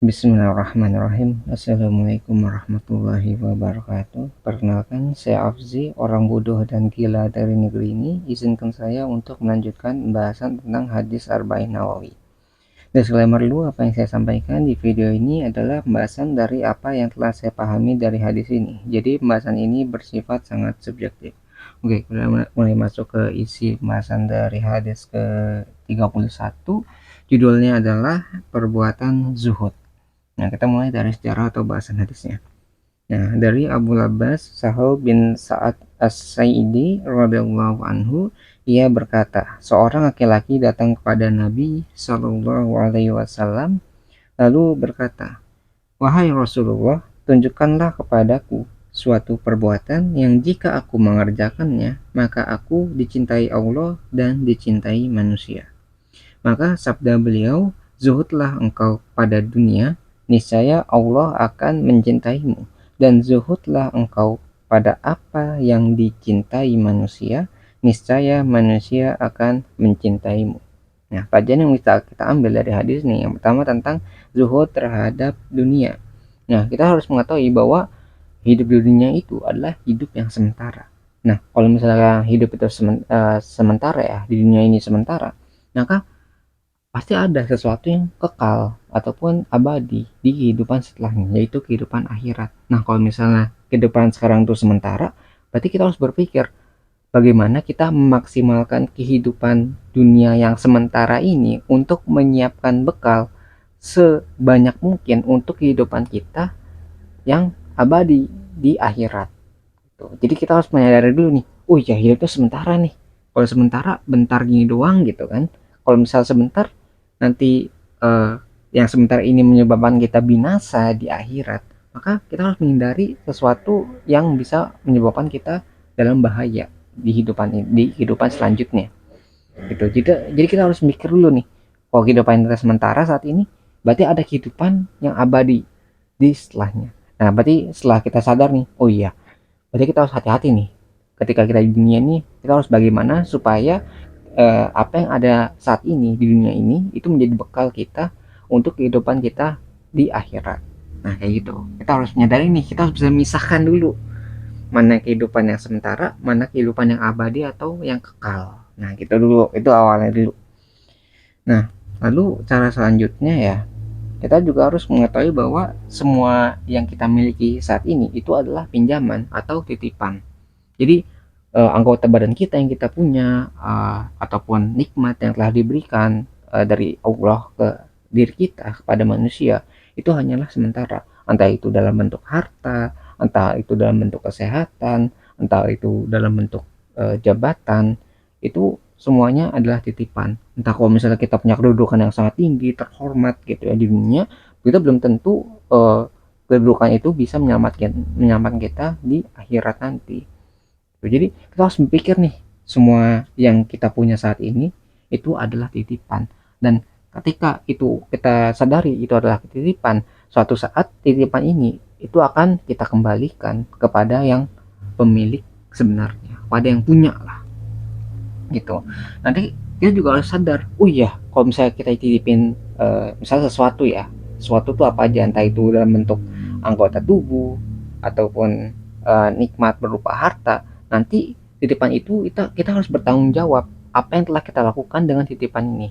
Bismillahirrahmanirrahim. Assalamualaikum warahmatullahi wabarakatuh. Perkenalkan, saya Afzi, orang bodoh dan gila dari negeri ini. Izinkan saya untuk melanjutkan pembahasan tentang hadis Arba'in Nawawi. Disclaimer dulu, apa yang saya sampaikan di video ini adalah pembahasan dari apa yang telah saya pahami dari hadis ini. Jadi pembahasan ini bersifat sangat subjektif. Oke, kita mulai masuk ke isi pembahasan dari hadis ke-31. Judulnya adalah perbuatan zuhud. Nah, kita mulai dari sejarah atau bahasan hadisnya. Nah, dari Abu Abbas Sahal bin Sa'ad As-Sa'idi radhiyallahu anhu, ia berkata, seorang laki-laki datang kepada Nabi Shallallahu alaihi wasallam lalu berkata, "Wahai Rasulullah, tunjukkanlah kepadaku suatu perbuatan yang jika aku mengerjakannya, maka aku dicintai Allah dan dicintai manusia." Maka sabda beliau, zuhudlah engkau pada dunia, niscaya Allah akan mencintaimu, dan zuhudlah engkau pada apa yang dicintai manusia, niscaya manusia akan mencintaimu. Nah, pelajaran yang bisa kita ambil dari hadis ini, yang pertama tentang zuhud terhadap dunia. Nah, kita harus mengetahui bahwa hidup di dunia itu adalah hidup yang sementara. Nah, kalau misalnya hidup itu sementara ya, di dunia ini sementara, maka pasti ada sesuatu yang kekal ataupun abadi di kehidupan setelahnya, yaitu kehidupan akhirat. Nah, kalau misalnya kehidupan sekarang itu sementara, berarti kita harus berpikir bagaimana kita memaksimalkan kehidupan dunia yang sementara ini untuk menyiapkan bekal sebanyak mungkin untuk kehidupan kita yang abadi di akhirat. Jadi kita harus menyadari dulu nih, oh ya hidup itu sementara nih. Kalau sementara bentar gini doang gitu kan. Kalau misal sebentar nanti yang sementara ini menyebabkan kita binasa di akhirat, maka kita harus menghindari sesuatu yang bisa menyebabkan kita dalam bahaya di kehidupan selanjutnya. Gitu. Jadi kita harus mikir dulu nih, kalau kehidupan kita sementara saat ini, berarti ada kehidupan yang abadi di setelahnya. Nah, berarti setelah kita sadar nih, oh iya, berarti kita harus hati-hati nih. Ketika kita di dunia ini, kita harus bagaimana supaya apa yang ada saat ini di dunia ini itu menjadi bekal kita untuk kehidupan kita di akhirat. Nah, kayak gitu. Kita harus menyadari nih, kita harus bisa memisahkan dulu mana kehidupan yang sementara, mana kehidupan yang abadi atau yang kekal. Nah, gitu dulu. Itu awalnya dulu. Nah, lalu cara selanjutnya ya, kita juga harus mengetahui bahwa semua yang kita miliki saat ini itu adalah pinjaman atau titipan. Jadi anggota badan kita yang kita punya ataupun nikmat yang telah diberikan dari Allah ke diri kita kepada manusia itu hanyalah sementara, entah itu dalam bentuk harta, entah itu dalam bentuk kesehatan, entah itu dalam bentuk jabatan, itu semuanya adalah titipan. Entah kalau misalnya kita punya kedudukan yang sangat tinggi, terhormat gitu ya di dunia, kita belum tentu kedudukan itu bisa menyelamatkan kita di akhirat nanti. Jadi kita harus berpikir nih, semua yang kita punya saat ini itu adalah titipan, dan ketika itu kita sadari itu adalah titipan, suatu saat titipan ini itu akan kita kembalikan kepada yang pemilik sebenarnya, pada yang punya lah gitu. Nanti kita juga harus sadar, oh iya, kalau misalnya kita titipin misalnya sesuatu ya, sesuatu tuh apa aja, entah itu dalam bentuk anggota tubuh ataupun nikmat berupa harta, nanti titipan itu kita harus bertanggung jawab apa yang telah kita lakukan dengan titipan ini.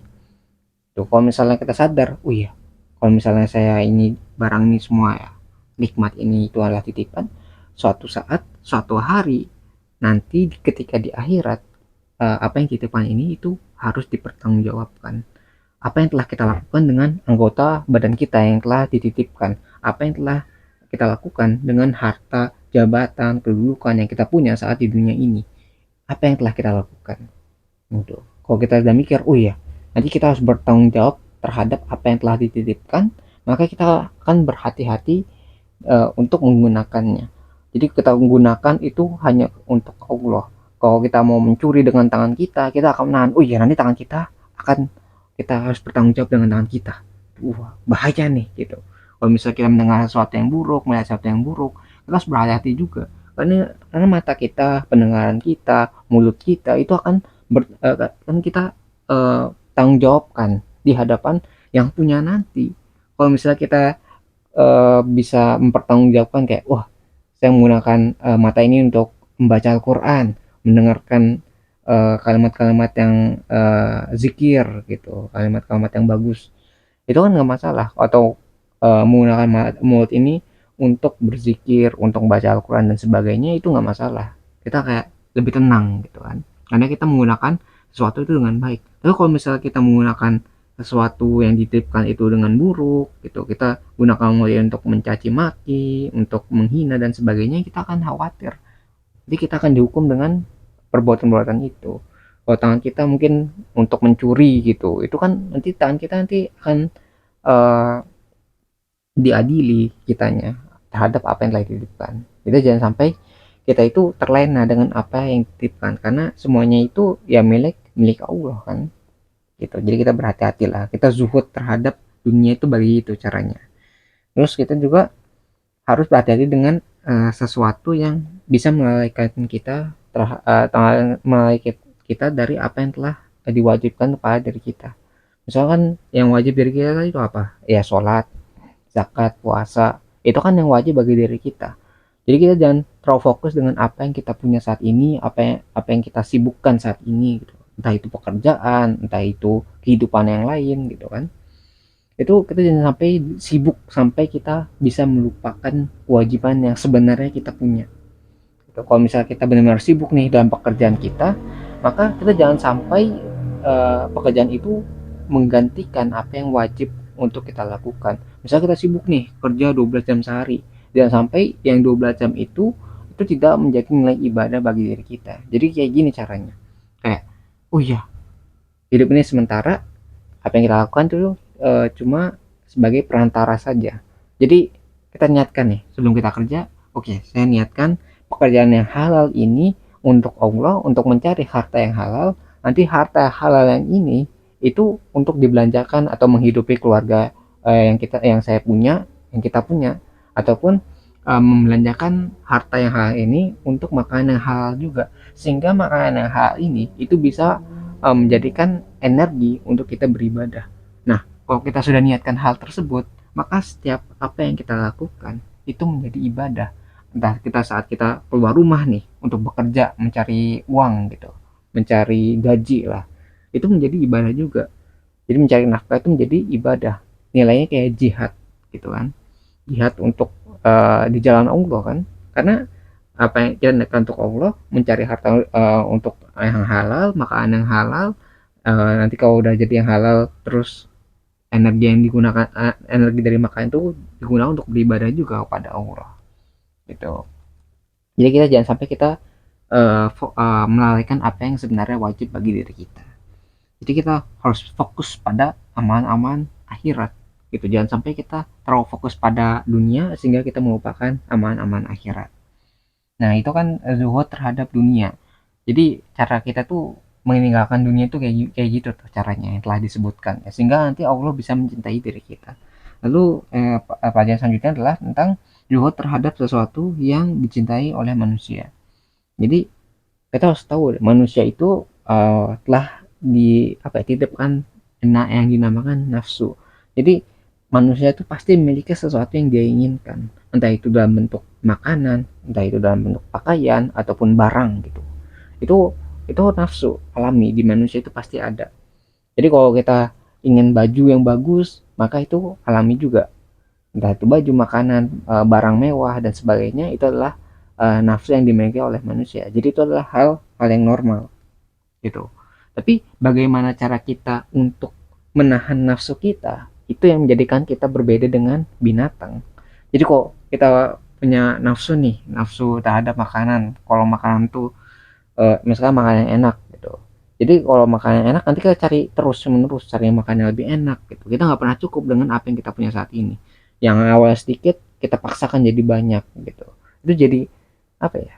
Tuh, kalau misalnya kita sadar, oh iya, kalau misalnya saya ini barang ini semua ya, nikmat ini itu adalah titipan, suatu saat, suatu hari nanti ketika di akhirat, apa yang titipan ini itu harus dipertanggungjawabkan. Apa yang telah kita lakukan dengan anggota badan kita yang telah dititipkan, apa yang telah kita lakukan dengan harta, jabatan, kedudukan yang kita punya saat di dunia ini, apa yang telah kita lakukan. Gitu. Kalau kita sudah mikir, oh iya, nanti kita harus bertanggung jawab terhadap apa yang telah dititipkan, maka kita akan berhati-hati untuk menggunakannya. Jadi kita menggunakan itu hanya untuk Allah. Kalau kita mau mencuri dengan tangan kita, kita akan menahan. Oh iya, nanti tangan kita akan, kita harus bertanggung jawab dengan tangan kita. Wah, bahaya nih gitu. Kalau misalnya kita mendengar sesuatu yang buruk, melihat sesuatu yang buruk, kita harus berhati-hati juga. Karena mata kita, pendengaran kita, mulut kita itu akan kan kita tanggung jawabkan di hadapan yang punya nanti. kalau misalnya kita bisa mempertanggungjawabkan kayak, wah saya menggunakan mata ini untuk membaca Al-Quran, mendengarkan kalimat-kalimat yang zikir gitu, kalimat-kalimat yang bagus, itu kan nggak masalah. Atau menggunakan mulut ini untuk berzikir, untuk baca Al-Quran dan sebagainya, itu nggak masalah. Kita kayak lebih tenang gitu kan, karena kita menggunakan sesuatu itu dengan baik. Tapi kalau misalnya kita menggunakan sesuatu yang dititipkan itu dengan buruk gitu, kita gunakan mulut untuk mencaci maki, untuk menghina dan sebagainya, kita akan khawatir. Jadi kita akan dihukum dengan perbuatan-perbuatan itu. Kalau tangan kita mungkin untuk mencuri gitu, itu kan nanti tangan kita nanti akan uh, diadili kitanya terhadap apa yang telah dititipkan. Kita jangan sampai kita itu terlena dengan apa yang dititipkan, karena semuanya itu ya milik milik Allah kan gitu. Jadi kita berhati-hatilah, kita zuhud terhadap dunia itu, bagi itu caranya. Terus kita juga harus berhati-hati dengan sesuatu yang bisa melalaikan kita melalaikan kita dari apa yang telah diwajibkan kepada diri kita. Misalkan yang wajib diri kita itu apa? Ya sholat, zakat, puasa. Itu kan yang wajib bagi diri kita. Jadi kita jangan terlalu fokus dengan apa yang kita punya saat ini, apa yang kita sibukkan saat ini gitu. Entah itu pekerjaan, entah itu kehidupan yang lain gitu kan. Itu kita jangan sampai sibuk sampai kita bisa melupakan kewajiban yang sebenarnya kita punya gitu. Kalau misalnya kita benar-benar sibuk nih dalam pekerjaan kita, maka kita jangan sampai pekerjaan itu menggantikan apa yang wajib untuk kita lakukan. Misalnya kita sibuk nih kerja 12 jam sehari, jangan sampai yang 12 jam itu tidak menjadi nilai ibadah bagi diri kita. Jadi kayak gini caranya, kayak, oh iya, hidup ini sementara, apa yang kita lakukan itu cuma sebagai perantara saja. Jadi kita niatkan nih sebelum kita kerja, oke, saya niatkan pekerjaan yang halal ini untuk Allah, untuk mencari harta yang halal. Nanti harta halal yang ini itu untuk dibelanjakan atau menghidupi keluarga yang saya punya, yang kita punya, ataupun membelanjakan harta yang halal ini untuk makanan yang halal juga, sehingga makanan yang halal ini itu bisa menjadikan energi untuk kita beribadah. Nah, kalau kita sudah niatkan hal tersebut, maka setiap apa yang kita lakukan itu menjadi ibadah. Entah kita saat kita keluar rumah nih untuk bekerja, mencari uang gitu, mencari gaji lah, itu menjadi ibadah juga. Jadi mencari nafkah itu menjadi ibadah. Nilainya kayak jihad gitu kan. Jihad untuk di jalan Allah kan. Karena apa yang kita niatkan untuk Allah, mencari harta untuk yang halal, makanan yang halal, nanti kalau udah jadi yang halal, terus energi yang digunakan, energi dari makanan itu digunakan untuk beribadah juga kepada Allah gitu. Jadi kita jangan sampai kita melalaikan apa yang sebenarnya wajib bagi diri kita. Jadi kita harus fokus pada aman-aman akhirat gitu. Jangan sampai kita terlalu fokus pada dunia sehingga kita melupakan aman-aman akhirat. Nah, itu kan zuhud terhadap dunia. Jadi cara kita tuh meninggalkan dunia itu kayak kayak gitu tuh caranya yang telah disebutkan ya, sehingga nanti Allah bisa mencintai diri kita. Lalu pelajaran selanjutnya adalah tentang zuhud terhadap sesuatu yang dicintai oleh manusia. Jadi kita harus tahu manusia itu telah dititipkan yang dinamakan nafsu. Jadi manusia itu pasti memiliki sesuatu yang dia inginkan, entah itu dalam bentuk makanan, entah itu dalam bentuk pakaian ataupun barang gitu. Itu nafsu alami di manusia, itu pasti ada. Jadi kalau kita ingin baju yang bagus, maka itu alami juga. Entah itu baju, makanan, barang mewah dan sebagainya, itu adalah nafsu yang dimiliki oleh manusia. Jadi itu adalah hal yang normal gitu. Tapi bagaimana cara kita untuk menahan nafsu kita, itu yang menjadikan kita berbeda dengan binatang. Jadi kok kita punya nafsu nih, nafsu terhadap makanan. Kalau makanan tuh misalkan makanan yang enak gitu. Jadi kalau makanan enak, nanti kita cari terus menerus cari makanan yang lebih enak gitu. Kita nggak pernah cukup dengan apa yang kita punya saat ini. Yang awalnya sedikit kita paksakan jadi banyak gitu. Itu jadi apa ya,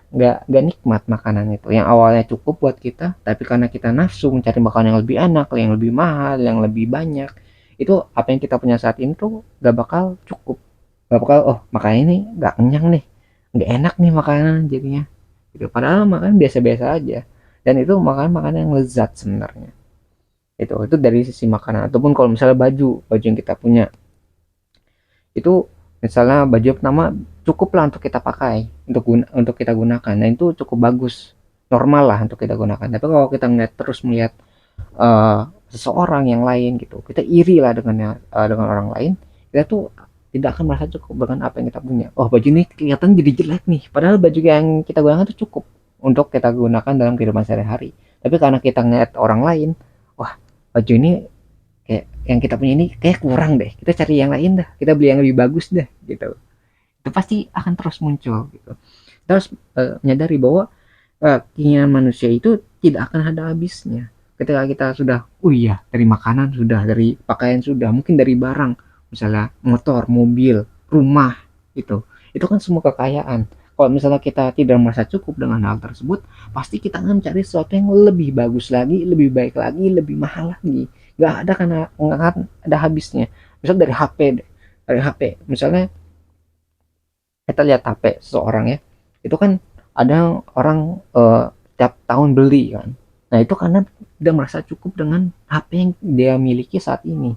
nggak nikmat makanan itu yang awalnya cukup buat kita, tapi karena kita nafsu mencari makanan yang lebih enak, yang lebih mahal, yang lebih banyak, itu apa yang kita punya saat ini tuh nggak bakal cukup, nggak bakal, oh makanan ini nggak kenyang nih, nggak enak nih makanan jadinya gitu. Padahal makanan biasa-biasa aja, dan itu makanan yang lezat sebenarnya. Itu dari sisi makanan. Ataupun kalau misalnya baju yang kita punya, Itu misalnya baju pertama cukuplah untuk kita pakai, untuk kita gunakan. Nah, itu cukup bagus, normal lah untuk kita gunakan. Tapi kalau kita terus melihat seseorang yang lain gitu, kita iri lah dengan orang lain, kita tuh tidak akan merasa cukup dengan apa yang kita punya. Oh, baju ini kelihatan jadi jelek nih, padahal baju yang kita gunakan itu cukup untuk kita gunakan dalam kehidupan sehari-hari. Tapi karena kita ngeliat orang lain, wah, baju ini kayak yang kita punya ini kayak kurang deh, kita cari yang lain dah, kita beli yang lebih bagus deh gitu. Itu pasti akan terus muncul gitu. Kita harus menyadari bahwa keinginan manusia itu tidak akan ada habisnya. Ketika kita sudah, oh iya, dari makanan sudah, dari pakaian sudah, mungkin dari barang, misalnya motor, mobil, rumah, itu kan semua kekayaan. Kalau misalnya kita tidak merasa cukup dengan hal tersebut, pasti kita akan mencari sesuatu yang lebih bagus lagi, lebih baik lagi, lebih mahal lagi. Gak ada, karena nggak akan ada habisnya. Misal dari HP deh, dari HP, misalnya kita lihat HP seseorang ya, itu kan ada orang tiap tahun beli kan. Nah, itu karena dia merasa cukup dengan HP yang dia miliki saat ini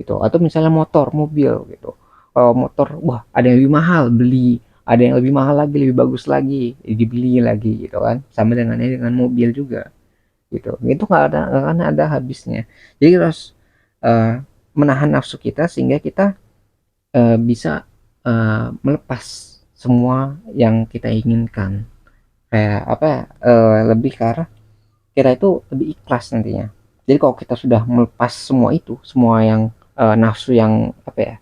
gitu. Atau misalnya motor, mobil gitu. Kalau motor, wah, ada yang lebih mahal beli, ada yang lebih mahal lagi, lebih bagus lagi dibeli lagi gitu kan. Sama dengan mobil juga gitu. Itu nggak ada habisnya. Jadi harus uh, menahan nafsu kita sehingga kita bisa melepas semua yang kita inginkan. Kayak apa ya, lebih ke arah kita itu lebih ikhlas nantinya. Jadi kalau kita sudah melepas semua itu, semua yang nafsu yang apa ya,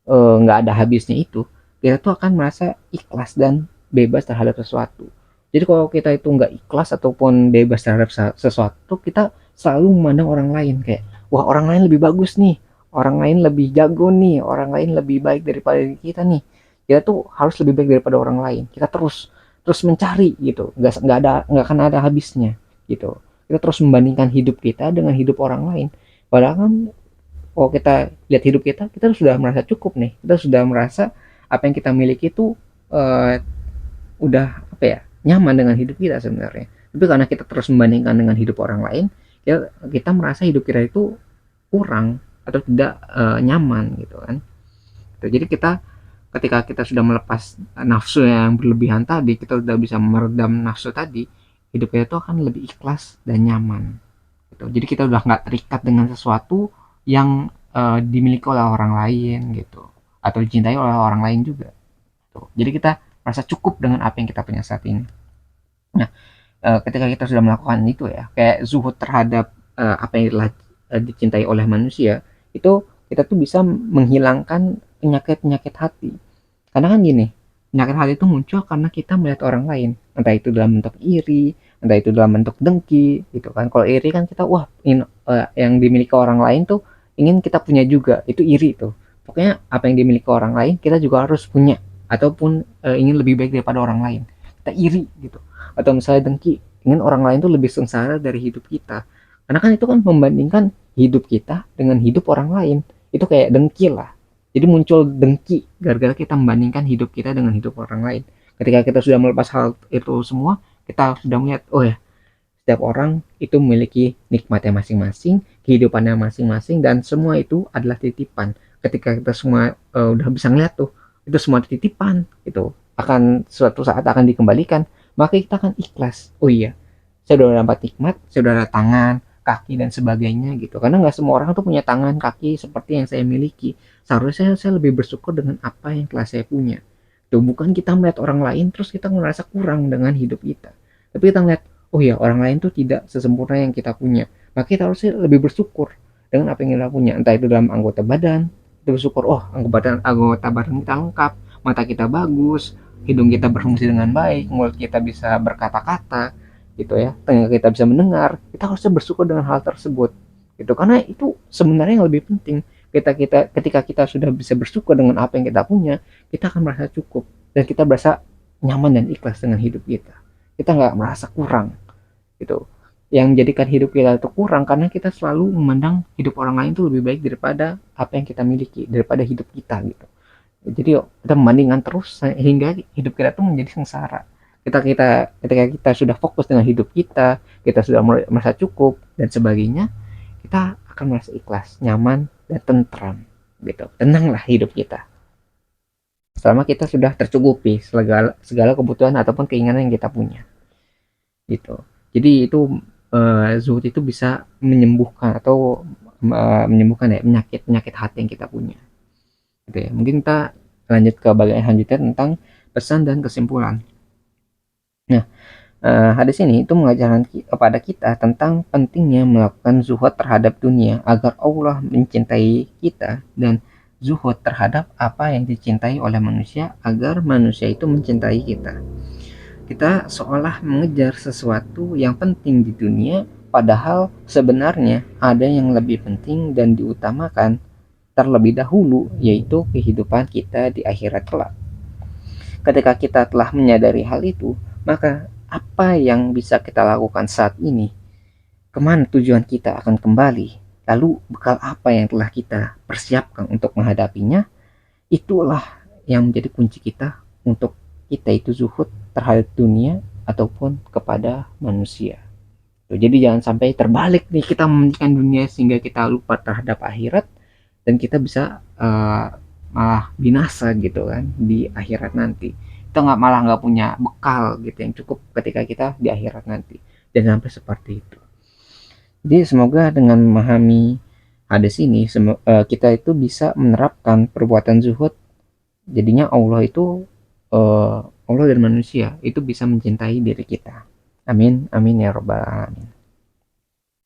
nggak ada habisnya itu, kita tuh akan merasa ikhlas dan bebas terhadap sesuatu. Jadi kalau kita itu nggak ikhlas ataupun bebas terhadap sesuatu, kita selalu memandang orang lain kayak, wah, orang lain lebih bagus nih, orang lain lebih jago nih, orang lain lebih baik daripada kita nih. Kita tuh harus lebih baik daripada orang lain. Kita terus terus mencari gitu, nggak akan ada habisnya gitu. Kita terus membandingkan hidup kita dengan hidup orang lain. Padahal kan kalau kita lihat hidup kita, kita sudah merasa cukup nih. Kita sudah merasa apa yang kita miliki itu uh, udah apa ya, nyaman dengan hidup kita sebenarnya. Tapi karena kita terus membandingkan dengan hidup orang lain, kita merasa hidup kita itu kurang atau tidak nyaman gitu kan. Jadi kita ketika kita sudah melepas nafsu yang berlebihan tadi, kita sudah bisa meredam nafsu tadi, hidup kita itu akan lebih ikhlas dan nyaman gitu. Jadi kita udah nggak terikat dengan sesuatu yang dimiliki oleh orang lain gitu, atau dicintai oleh orang lain juga gitu. Jadi kita merasa cukup dengan apa yang kita punya saat ini. Nah, ketika kita sudah melakukan itu ya, kayak zuhud terhadap apa yang telah dicintai oleh manusia, itu kita tuh bisa menghilangkan penyakit-penyakit hati. Karena kan gini, penyakit hati itu muncul karena kita melihat orang lain, entah itu dalam bentuk iri, entah itu dalam bentuk dengki gitu kan. Kalau iri kan kita, wah, yang dimiliki orang lain tuh ingin kita punya juga, itu iri tuh. Pokoknya apa yang dimiliki orang lain kita juga harus punya, ataupun ingin lebih baik daripada orang lain, kita iri gitu. Atau misalnya dengki, ingin orang lain tuh lebih sengsara dari hidup kita, karena kan itu kan membandingkan hidup kita dengan hidup orang lain. Itu kayak dengki lah. Jadi muncul dengki gara-gara kita membandingkan hidup kita dengan hidup orang lain. Ketika kita sudah melepas hal itu semua, kita sudah melihat, oh ya, setiap orang itu memiliki nikmatnya masing-masing, kehidupannya masing-masing, dan semua itu adalah titipan. Ketika kita semua udah bisa ngeliat tuh, itu semua titipan, itu akan suatu saat akan dikembalikan, maka kita akan ikhlas. Oh iya, saya sudah dapat nikmat, saya sudah ada tangan, kaki, dan sebagainya gitu. Karena nggak semua orang tuh punya tangan, kaki seperti yang saya miliki. Seharusnya saya lebih bersyukur dengan apa yang telah saya punya. Tuh, bukan kita melihat orang lain terus kita merasa kurang dengan hidup kita. Tapi kita melihat, oh ya, orang lain tuh tidak sesempurna yang kita punya. Maka kita harusnya lebih bersyukur dengan apa yang kita punya. Entah itu dalam anggota badan, kita bersyukur, oh, anggota badan kita lengkap, mata kita bagus, hidung kita berfungsi dengan baik, mulut kita bisa berkata-kata, gitu ya, telinga kita bisa mendengar. Kita harusnya bersyukur dengan hal tersebut gitu, karena itu sebenarnya yang lebih penting. Ketika kita sudah bisa bersyukur dengan apa yang kita punya, kita akan merasa cukup dan kita merasa nyaman dan ikhlas dengan hidup kita nggak merasa kurang gitu. Yang menjadikan hidup kita itu kurang karena kita selalu memandang hidup orang lain itu lebih baik daripada apa yang kita miliki, daripada hidup kita gitu. Jadi kita membandingkan terus sehingga hidup kita tuh menjadi sengsara. Ketika kita sudah fokus dengan hidup kita sudah merasa cukup dan sebagainya, kita akan merasa ikhlas, nyaman, dan tentram gitu. Tenanglah hidup kita. selama kita sudah tercukupi segala segala kebutuhan ataupun keinginan yang kita punya gitu. Jadi itu zuhud itu bisa menyembuhkan atau menyembuhkan ya penyakit hati yang kita punya gitu ya. Mungkin kita lanjut ke bagian selanjutnya tentang pesan dan kesimpulan. Nah, hadis ini itu mengajarkan kepada kita tentang pentingnya melakukan zuhud terhadap dunia agar Allah mencintai kita, dan zuhud terhadap apa yang dicintai oleh manusia agar manusia itu mencintai kita. Kita seolah mengejar sesuatu yang penting di dunia, padahal sebenarnya ada yang lebih penting dan diutamakan terlebih dahulu, yaitu kehidupan kita di akhirat kelak. Ketika kita telah menyadari hal itu, maka apa yang bisa kita lakukan saat ini? Kemana tujuan kita akan kembali? Lalu bekal apa yang telah kita persiapkan untuk menghadapinya? Itulah yang menjadi kunci kita untuk kita itu zuhud terhadap dunia ataupun kepada manusia. Jadi jangan sampai terbalik nih, kita mementingkan dunia sehingga kita lupa terhadap akhirat, dan kita bisa malah binasa gitu kan di akhirat nanti. Kita nggak punya bekal gitu yang cukup ketika kita di akhirat nanti, dan sampai seperti itu. Jadi semoga dengan memahami hadis ini kita itu bisa menerapkan perbuatan zuhud, jadinya Allah dan manusia itu bisa mencintai diri kita. Amin amin ya robbal alamin.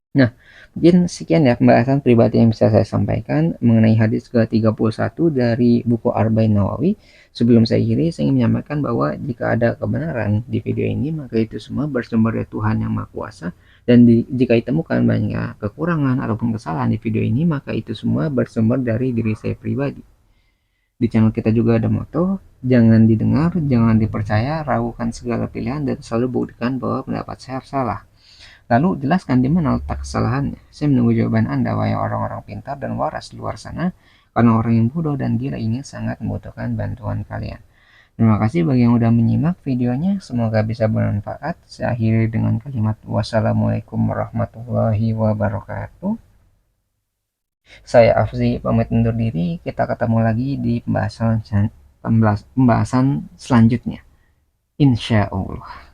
Nah, mungkin sekian ya pembahasan pribadi yang bisa saya sampaikan mengenai hadis ke-31 dari buku Arba'in Nawawi. Sebelum saya akhiri, saya ingin menyampaikan bahwa jika ada kebenaran di video ini, maka itu semua bersumber dari Tuhan Yang Maha Kuasa. Dan jika ditemukan banyak kekurangan ataupun kesalahan di video ini, maka itu semua bersumber dari diri saya pribadi. Di channel kita juga ada moto, jangan didengar, jangan dipercaya, ragukan segala pilihan, dan selalu buktikan bahwa pendapat saya salah. Lalu jelaskan di mana letak kesalahannya. Saya menunggu jawaban Anda, wahai orang-orang pintar dan waras di luar sana, karena orang yang bodoh dan gila ini sangat membutuhkan bantuan kalian. Terima kasih bagi yang sudah menyimak videonya, semoga bisa bermanfaat. Saya akhiri dengan kalimat wassalamualaikum warahmatullahi wabarakatuh. Saya Afzi pamit undur diri, kita ketemu lagi di pembahasan selanjutnya. Insya Allah.